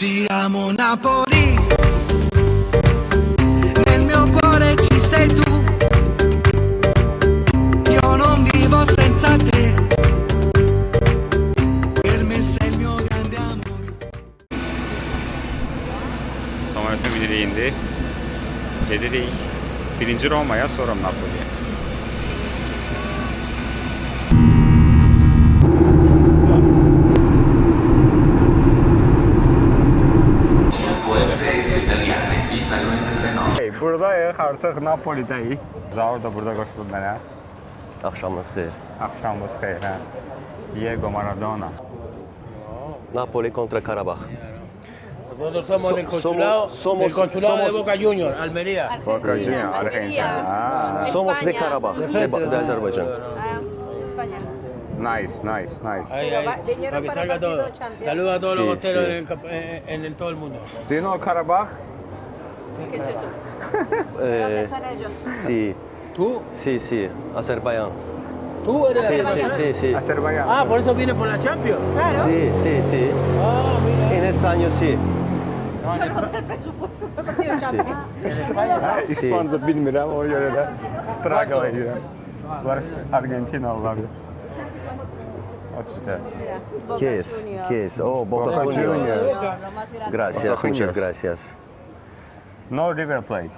ti amo Napoli, nel mio cuore ci sei tu, io non vivo senza te, per me sei il mio grande amor. Samanet'e biri indi. Gedirik birinci Roma'ya, sonra Napoli'ye. Buradayıq, artıq Napoli'dəyik. Zaur da burada qoşulub mənə. Akşamınız xeyir. Axşamınız xeyir, hə. Diego Maradona. Napoli kontra Karabağ. Nosotros somos del consulado de Boca Juniors, Almería. Boca Juniors, Argentina. Somos de Karabağ, de Azerbaycan. España. Nice. Ahí, para que salga todo. Saludos a todos los boteros en todo el mundo. Do you know Karabağ? ¿Qué es eso? ¿Dónde son ellos? Sí, ¿Tú? sí, Azerbaycan. ¿Tú eres de Azerbaiyán? Sí. Azerbaycan. Ah, por eso vienes por la Champions. Claro. Sí. Ah, mira. En este año sí. No, en El presupuesto no consigo champion. España. İspanca bilmirəm, ona görə də struggle edirəm. Bunlar Argentinalılardır. Otuzda. ¿Qué es? Oh, Boca Boca Juniors. Juniors. Lo más grande. Gracias, Boca muchas Juniors. gracias. No River Plate.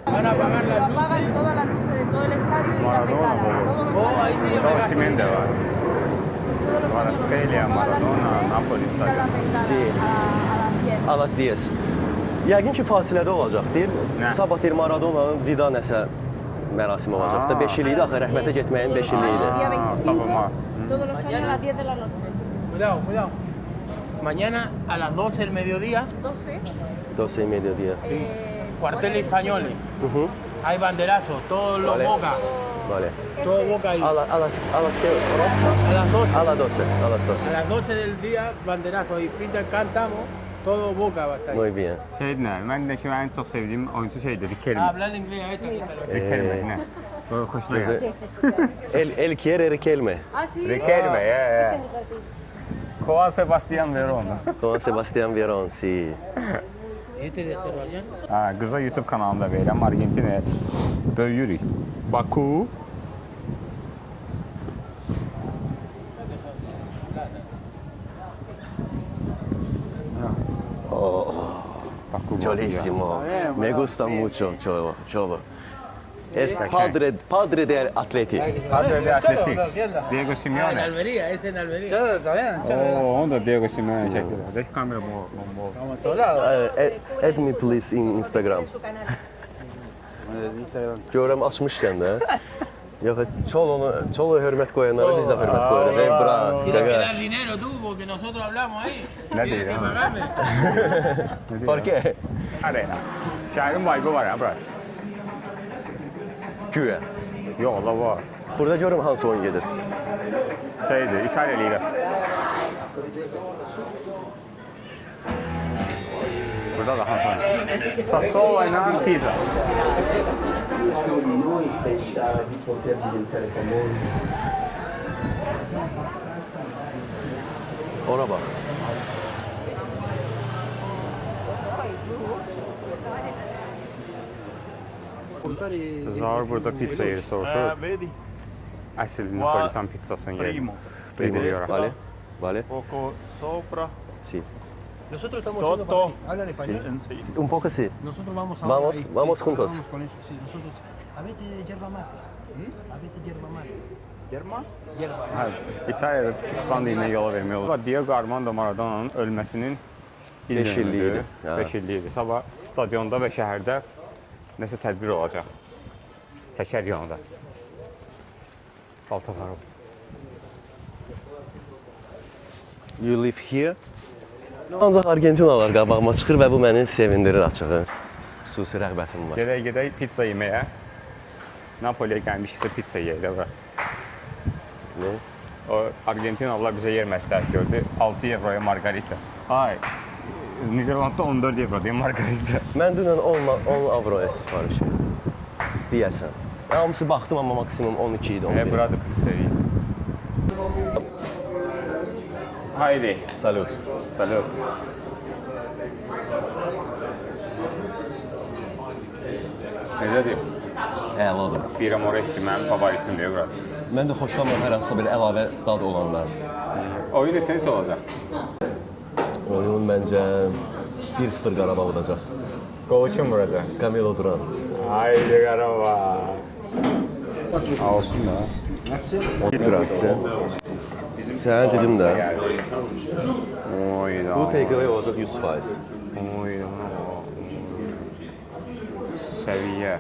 Van a apagar las luces. Apagan todas las luces de todo el estadio y las Maradona, bengalas. Todos los Oh, años. ahí sí Burada Osimhen de var. Todos los años. Kvaratskhelia, apagan las Maradona, luces Napoli y quitan las bengalas Sí. a las 10. A las 10. Yəqin ki, fasilədə olacaq. Deyir, Nə? sabah deyir Maradona'nın vida nəsə mərasimi olacaq da 5 il idi axı rəhmətə getməyin 5 il idi. Día 25, Sabah. todos los años a las 10 de la noche. Cuidado. Mañana a las 12 del mediodía, 12. 12 y medio día. cuartel españoles. Hı. Hay banderazos, todos los Vale. Boca. Vale. Todo Boca ahí. A las que horas? A las 12. A las 12. A las 12. A las 12 del día, banderazo. Y pinta cantamos, todo Boca va a estar ahí. Muy bien. Şeydir, mən də ki, ən çox sevdiyim oyuncu şeydir, Riquelme. Hablar inglés a esta que está loca. Riquelme, nə? Böyle xoşuna gəlir. El quiere Riquelme. Ah, sí. Riquelme, Este ya. es el cartel. Juan Sebastián Verona. Juan Sebastián Verón, sí. Este de Azerbaiyán. Ha, qıza YouTube kanalında verirəm, Argentinaya böyüyürük. Baku. Baku. Chulísimo. Me gusta mucho, cholo. Es padre del Atleti. Padre de Atletik. Diego Ah, en Simeone. Almería, este en Almería. Oo, onu da Diego Simeone çəkir. Dək kamera bu. Add me please in Instagram. Su canal. Görəm açmışkən də. Yox, Çolo hörmət qoyanlara biz də hörmət qoyuruq. Ey brat, Tienes que dar qaqaş. dinero tú, porque nosotros hablamos ahí. Ne Tienes diyor que ama? pagarme. Por qué? Arena. Şəhərin vibe var ya, bura. Güya. Yox, Allah var. Burada görüm hansı oyun gedir. Şeydir, İtalya Ligası. Burada da hansı oyun? Sassuolo ilə Pisa. Ora bax. Zaur burada pizza yeri soruşur. Əsl Napolitan pizzasını yeri. Biliyorum. Vale. Poco sopra, Sí. Nosotros estamos sotto, ¿Hablan español? sí. Un poco sí. Nosotros vamos a Vamos juntos. Vamos con eso, sí. Nosotros. A ver, yerba mate. A ver, yerba mate. Yerma? Yerba Hə, İtaliyada İspan dilinə yola vermək olur. Diego Armando Maradona'nın ölməsinin Beş illiyidir. 5 illiyidir. Sabah stadionda və şəhərdə nəsə tədbir olacaq. Çəkər yanında. Paltarlar. You live here? Ancaq Argentinalar qabağıma çıxır və bu məni sevindirir açığı. Xüsusi rəğbətim var. Gedək pizza yeməyə. Napoliyə gəlmişiksə pizza yeyək də bura. Ne? O Argentinalılar bizə yer məsləhət gördü. 6 euroya margarita. Ay, Niderlandda 14 euro deyə margarita. Mən dünən 10 avroya sifariş verdim. Deyəsən. Hamısı baxdım amma maksimum 12 idi. 11. Burada seri. Haydi. Salut. Salut. Necədir? Əladır. Bira Moretti mənim favoritimdir burada. Mən də xoşlamıram hər hansısa bir əlavə dad olanlar. Oyun essens olacaq. Oyun məncə 1-0 Qarabağ olacaq. Qolu kim vuracaq? Camilo Duran. Haydi Qarabağ. Olsun da. Bıraksın. Sənə dedim də. Oyda. Bu takeaway olacaq 100%. Oyda. Səviyyə.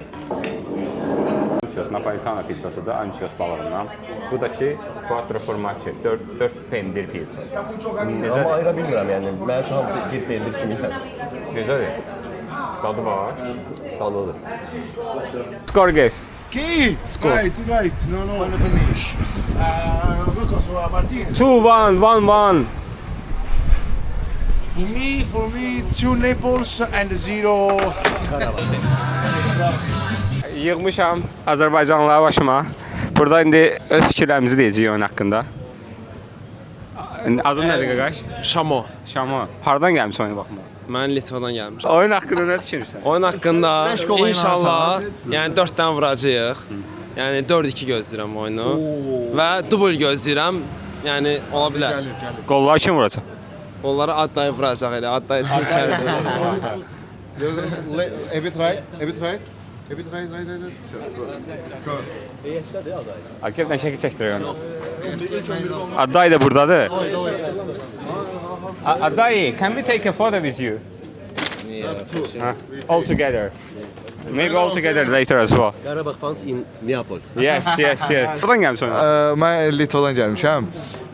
Anços Napolitano pizzasıdır, anços balığından. Bu da ki, quattro formaggi, 4 pendir pizzası. Amma ayıra bilmirəm, yəni mənim üçün hamısı bir pendir kimi gəlir. Necədir? Dadı var. Tanıdır. Skor guess. Chi? Right. No, wanna finish. Because Martinez. 2-1, 1-1. For me, 2 Naples and 0. Yığmışam Azərbaycanlılara başıma. Burada indi öz fikirlərimizi deyəcəyik oyun haqqında. Adın nədir qaqaş? Şamo. Şamo. Hardan gəlmişsən oyuna baxmağa? Mən Litvadan gəlmişəm. Oyun haqqında nə düşünürsən? Oyun haqqında gol inşallah yəni 4 dənə vuracağıq. Yəni 4-2 gözləyirəm oyunu. Və dubl gözləyirəm. Yəni ola bilər. Qollar kim vuracaq? Onları Adday vuracaq elə. Adday içəridir. A bit right. Akifdən şəkil çəkdirək onu. Adday da buradadır. Adday, can we take a photo with you? All together. Maybe all together later as well. Qarabağ fans in Neapol. Yes. Buradan gəlmişsən oyuna? Mən Litvadan gəlmişəm.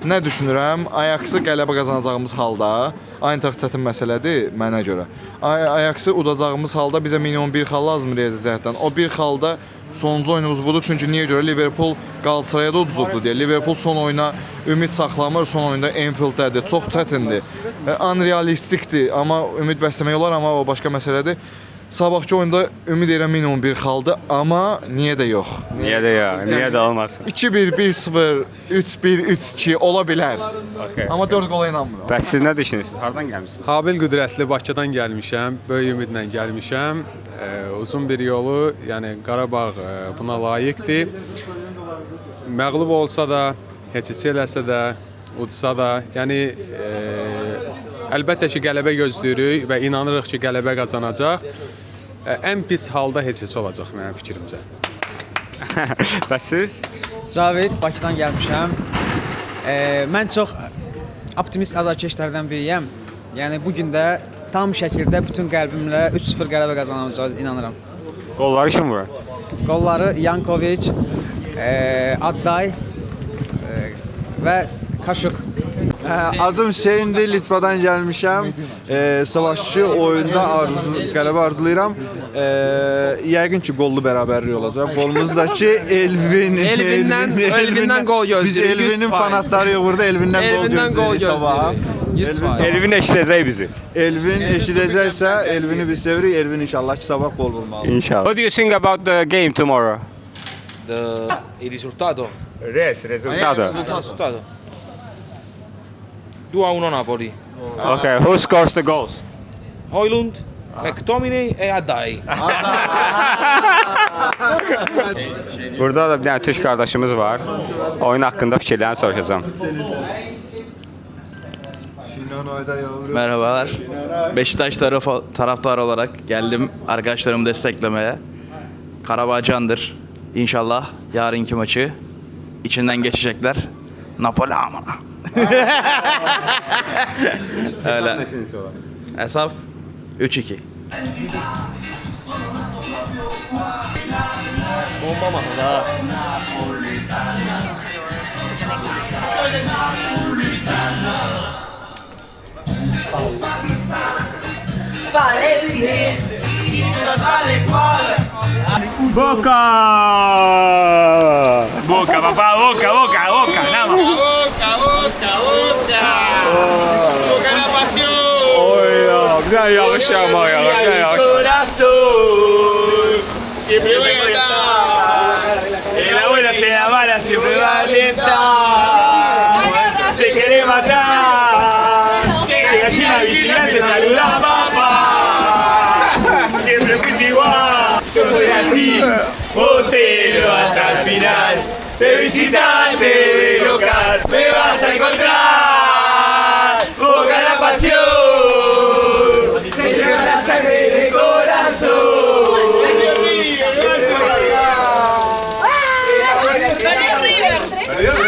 Nə düşünürəm? Ajax'ı qələbə qazanacağımız halda, Eintracht çətin məsələdir mənə görə. Ajax'ı udacağımız halda bizə minimum 1 xal lazımdır riyaziyyətdən. O 1 xalda sonuncu oyunumuz budur. Çünki niyə görə Liverpool Galatasaray'a da uduzubdu deyə. Liverpool son oyuna ümid saxlamır. Son oyunda Anfield'dədir. Çox çətindir. Unrealistikdir. Amma ümid bəsləmək olar, amma o başqa məsələdir. Sabahki oyunda ümid edirəm minimum 1 xaldı, amma niyə də yox. Niyə də ya? Niyə də olmasın? 2-1, 1-0, 3-1, 3-2 ola bilər. Okay. Amma 4 qola inanmıram. Bəs siz nə düşünürsünüz? Hardan gəlmisiniz? Habil Qüdrətli Bakıdan gəlmişəm, böyük ümidlə gəlmişəm. Uzun bir yolu, yəni Qarabağ buna layiqdir. Məğlub olsa da, heç eləsə də, udsa da, yəni əlbəttə ki, qələbə gözləyirik və inanırıq ki, qələbə qazanacaq. Ən pis halda heç olacaq mənim fikrimcə. Bəs siz? Cavid, Bakıdan gəlmişəm. Mən çox optimist azarkeşlərdən biriyəm. Yəni bu gün də tam şəkildə bütün qəlbimlə 3-0 qələbə qazanacağız, inanıram. Qolları kim vurur? Qolları Yankovic, Adday və Kaşuk. Adım Hüseyndir, Litvadan gəlmişəm. Savaşçı oyunda qələbə arzulayıram. Yəqin ki, qollu bərabərlik olacaq. Qolumuzdakı Elvindən qol gözləyirik. Biz Elvinin fanatlarıyıq burada. Elvindən qol gözləyirik. Elvin eşidəcək bizi. Elvin eşidəcəksə, Elvini biz sevirik. Elvin inşallah ki, sabah qol vurmalı. İnşallah. What do you think about the game tomorrow? Il risultato? Yes, resultado. 2-1 Napoli. Okay, who scores the goals? Højlund, McTominay e Adday. Burada da bir dənə Türk qardaşımız var. Oyun haqqında fikirlərini soruşacağam. Merhabalar. Beşiktaş taraftarı olarak geldim arkadaşlarımı desteklemeye. Karabağ candır. İnşallah yarınki maçı içinden geçecekler. Napoli amına. Öyle. Hesap 3-2. Bomba masa. Boca! Boca, papá, boca, boca, boca, nada más. Boca la pasión. Oy, bir daha yağış yağmaya, bir daha yağış. Siempre voy a estar. Valentine, te quiere matar. Llega China vigilante, saluda a papá. Siempre fuiste igual. Yo soy así, botero hasta el final. De visitante de local, me vas a encontrar. Boca la pasión, te lleva la sangre del corazón.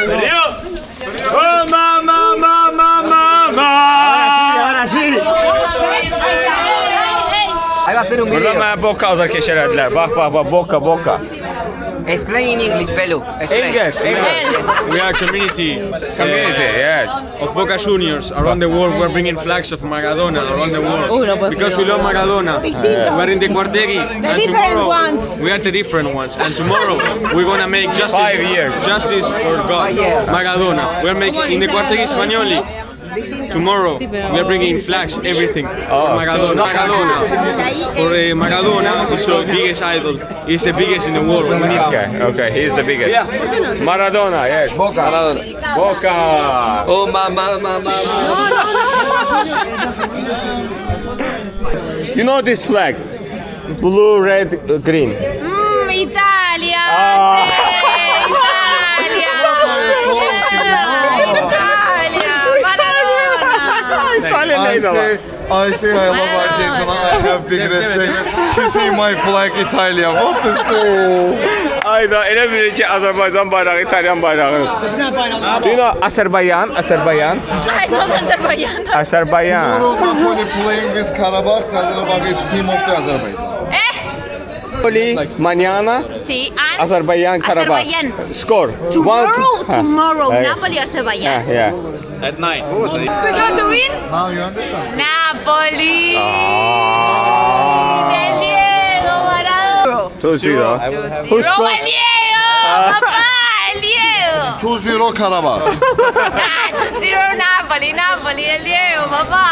¿Perdió? ¡Oh, mamá, mamá, mamá! Ahora sí. Ahí va a ser un video. Burada mənə boka azarkeş elədilər. Bax, boka. Explain in English, Belu. English. We are community, Yes. of Boca Juniors around the world. We're bringing flags of Maradona around the world because we love Maradona. We're in the Quarteri, and tomorrow we are the different ones. And tomorrow we're gonna make justice. 5 years. Justice for God, Maradona. We're making in the Quarteri Spagnoli. Tomorrow we are bringing flags, everything for Maradona. For Maradona is our biggest idol. He's the biggest in the world. Okay, he's the biggest. Maradona, yes. Boca. Oh, mama. You know this flag? Blue, red, green. Italia! Ayşe, I love Argentina. I have big respect. She see my flag Italia. What is this? Ayda elə bilir ki, Azərbaycan bayrağı, İtalyan bayrağı. Do you know Azerbaycan? I know Azerbaijan. Azerbaycan. Only playing with Karabakh. Karabakh is team of the Azerbaijan. Manana, Sí, and Azerbaycan, Karabakh. Azerbaijan. Score. Tomorrow, Napoli, Azerbaijan. Yeah. At night. We're going to win? Now you understand? Napoli! Del Diego Maradona! 2-0. Who's el Diego! Papá, el Diego! 2-0 Karabakh. 2-0 Napoli, el Diego, papá!